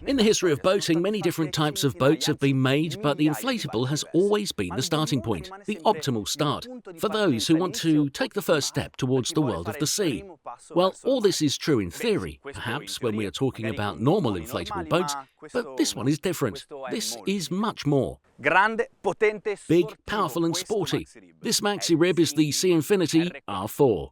In the history of boating, many different types of boats have been made, but the inflatable has always been the starting point, the optimal start, for those who want to take the first step towards the world of the sea. Well, all this is true in theory, perhaps when we are talking about normal inflatable boats, but this one is different. This is much more. Big, powerful and sporty. This Maxi rib is the SEANFINITY R4.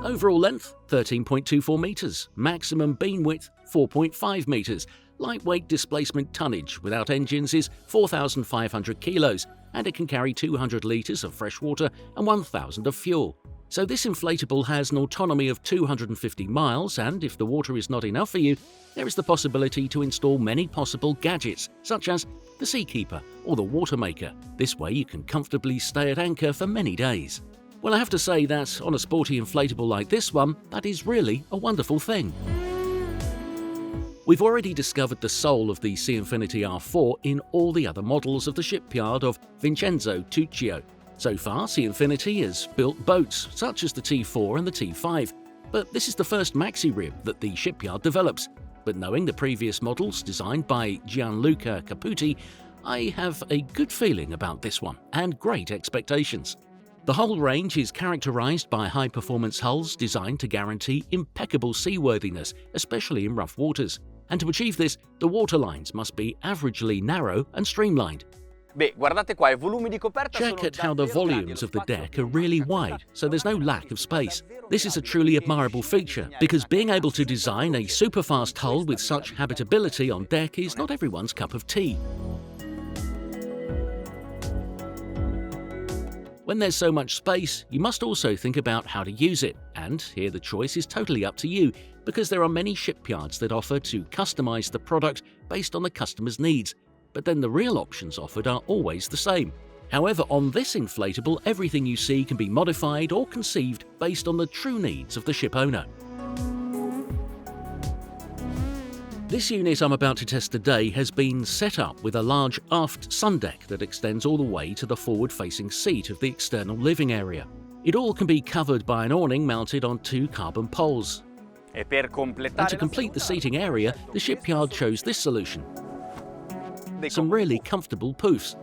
Overall length, 13.24 metres, maximum beam width, 4.5 metres, lightweight displacement tonnage without engines is 4,500 kilos, and it can carry 200 litres of fresh water and 1,000 of fuel. So this inflatable has an autonomy of 250 miles, and if the water is not enough for you, there is the possibility to install many possible gadgets, such as the Seakeeper or the Water Maker. This way you can comfortably stay at anchor for many days. Well, I have to say that on a sporty inflatable like this one, that is really a wonderful thing. We've already discovered the soul of the SEANFINITY R4 in all the other models of the shipyard of Vincenzo Tuccio. So far, SEANFINITY has built boats such as the T4 and the T5, but this is the first Maxi rib that the shipyard develops. But knowing the previous models designed by Gianluca Caputi, I have a good feeling about this one and great expectations. The whole range is characterized by high-performance hulls designed to guarantee impeccable seaworthiness, especially in rough waters. And to achieve this, the waterlines must be averagely narrow and streamlined. Check at how the volumes of the deck are really wide, so there's no lack of space. This is a truly admirable feature, because being able to design a super-fast hull with such habitability on deck is not everyone's cup of tea. When there's so much space, you must also think about how to use it, and here the choice is totally up to you, because there are many shipyards that offer to customize the product based on the customer's needs, but then the real options offered are always the same. However, on this inflatable, everything you see can be modified or conceived based on the true needs of the ship owner. This unit I'm about to test today has been set up with a large aft sun deck that extends all the way to the forward-facing seat of the external living area. It all can be covered by an awning mounted on 2 carbon poles. And to complete the seating area, the shipyard chose this solution. Some really comfortable poofs.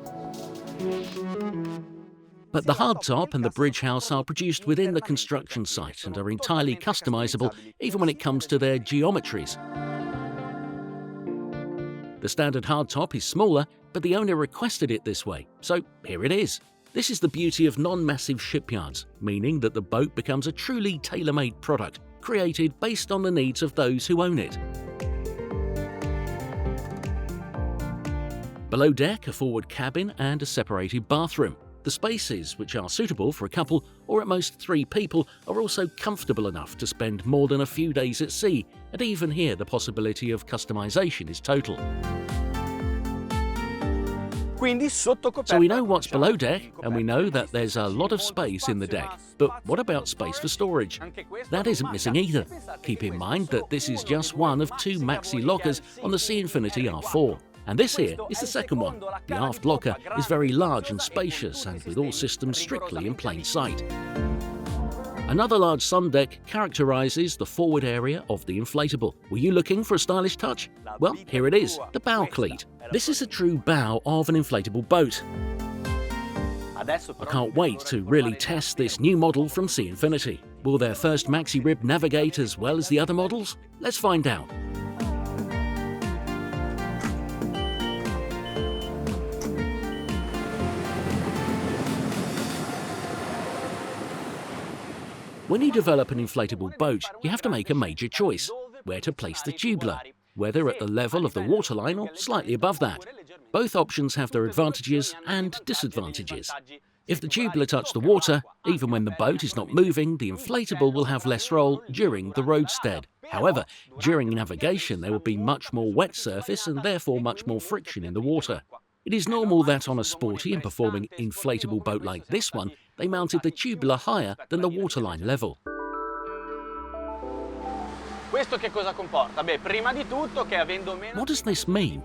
But the hardtop and the bridge house are produced within the construction site and are entirely customizable even when it comes to their geometries. The standard hardtop is smaller, but the owner requested it this way, so here it is. This is the beauty of non-massive shipyards, meaning that the boat becomes a truly tailor-made product, created based on the needs of those who own it. Below deck, a forward cabin and a separated bathroom. The spaces, which are suitable for a couple or at most 3 people, are also comfortable enough to spend more than a few days at sea, and even here the possibility of customization is total. So we know what's below deck, and we know that there's a lot of space in the deck. But what about space for storage? That isn't missing either. Keep in mind that this is just one of 2 Maxi lockers on the SEANFINITY R4. And this here is the second one. The aft locker is very large and spacious, and with all systems strictly in plain sight. Another large sun deck characterizes the forward area of the inflatable. Were you looking for a stylish touch? Well, here it is, the bow cleat. This is a true bow of an inflatable boat. I can't wait to really test this new model from SEANFINITY. Will their first Maxi rib navigate as well as the other models? Let's find out. When you develop an inflatable boat, you have to make a major choice: where to place the tubular, whether at the level of the waterline or slightly above that. Both options have their advantages and disadvantages. If the tubular touches the water, even when the boat is not moving, the inflatable will have less roll during the roadstead. However, during navigation there will be much more wet surface and therefore much more friction in the water. It is normal that on a sporty and performing inflatable boat like this one, they mounted the tubular higher than the waterline level. What does this mean?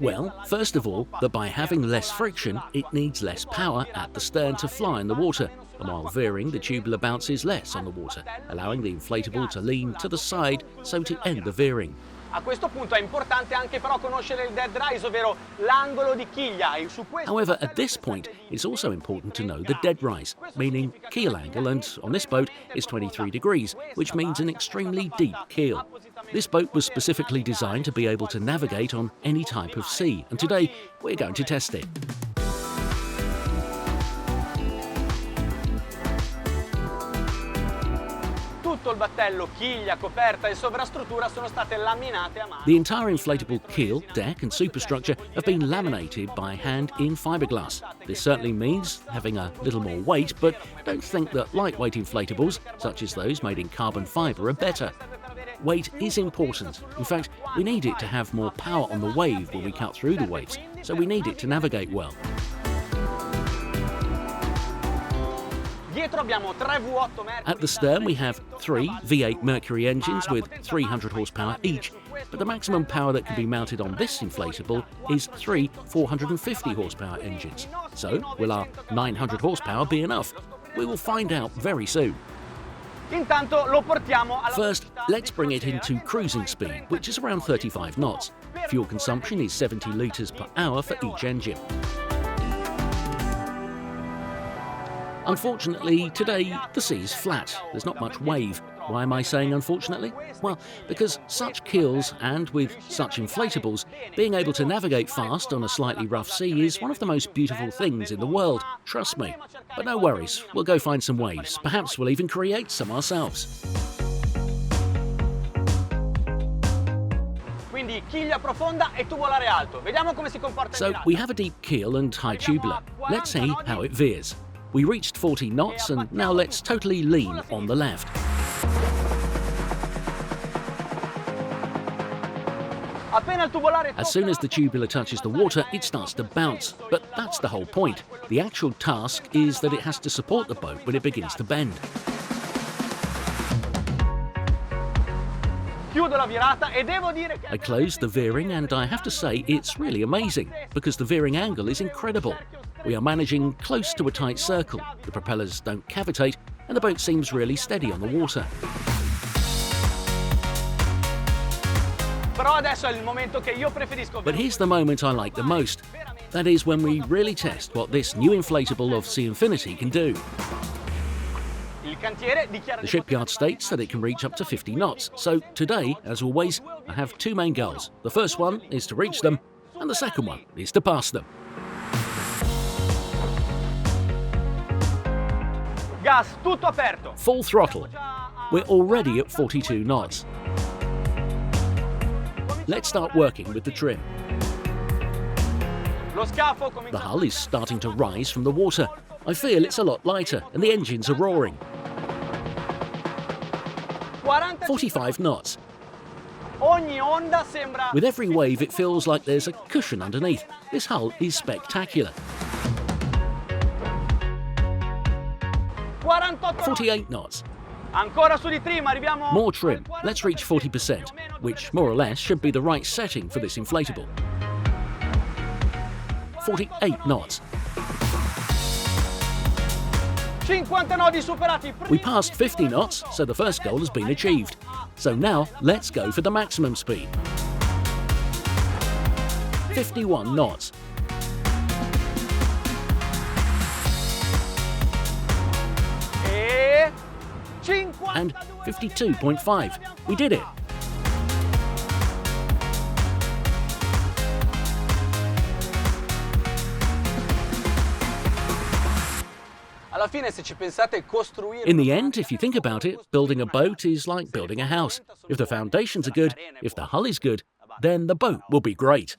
Well, first of all, that by having less friction, it needs less power at the stern to fly in the water, and while veering, the tubular bounces less on the water, allowing the inflatable to lean to the side so to end the veering. A questo punto è importante anche però conoscere il dead rise, ovvero l'angolo di chiglia. E su questo... However, at this point, it's also important to know the dead rise, meaning keel angle, and on this boat is 23 degrees, which means an extremely deep keel. This boat was specifically designed to be able to navigate on any type of sea, and today we're going to test it. Tutto il battello, chiglia, coperta e sovrastruttura sono state laminate a mano. The entire inflatable keel, deck and superstructure have been laminated by hand in fiberglass. This certainly means having a little more weight, but don't think that lightweight inflatables, such as those made in carbon fiber, are better. Weight is important. In fact, we need it to have more power on the wave when we cut through the waves, so we need it to navigate well. At the stern we have 3 V8 Mercury engines with 300 horsepower each, but the maximum power that can be mounted on this inflatable is 3 450 horsepower engines. So, will our 900 horsepower be enough? We will find out very soon. First, let's bring it into cruising speed, which is around 35 knots. Fuel consumption is 70 litres per hour for each engine. Unfortunately, today the sea is flat. There's not much wave. Why am I saying unfortunately? Well, because such keels and with such inflatables, being able to navigate fast on a slightly rough sea is one of the most beautiful things in the world, trust me. But no worries, we'll go find some waves. Perhaps we'll even create some ourselves. So we have a deep keel and high tubular. Let's see how it veers. We reached 40 knots and now let's totally lean on the left. As soon as the tubular touches the water, it starts to bounce. But that's the whole point. The actual task is that it has to support the boat when it begins to bend. I close the veering and I have to say it's really amazing because the veering angle is incredible. We are managing close to a tight circle, the propellers don't cavitate and the boat seems really steady on the water. But here's the moment I like the most. That is when we really test what this new inflatable of SEANFINITY can do. The shipyard states that it can reach up to 50 knots, so today, as always, I have 2 main goals. The first one is to reach them, and the second one is to pass them. Gas, tutto aperto. Full throttle. We're already at 42 knots. Let's start working with the trim. The hull is starting to rise from the water. I feel it's a lot lighter, and the engines are roaring. 45 knots. With every wave, it feels like there's a cushion underneath. This hull is spectacular. 48 knots. More trim. Let's reach 40%, which more or less should be the right setting for this inflatable. 48 knots. We passed 50 knots, so the first goal has been achieved. So now, let's go for the maximum speed. 51 knots. And 52.5. We did it. In the end, if you think about it, building a boat is like building a house. If the foundations are good, if the hull is good, then the boat will be great.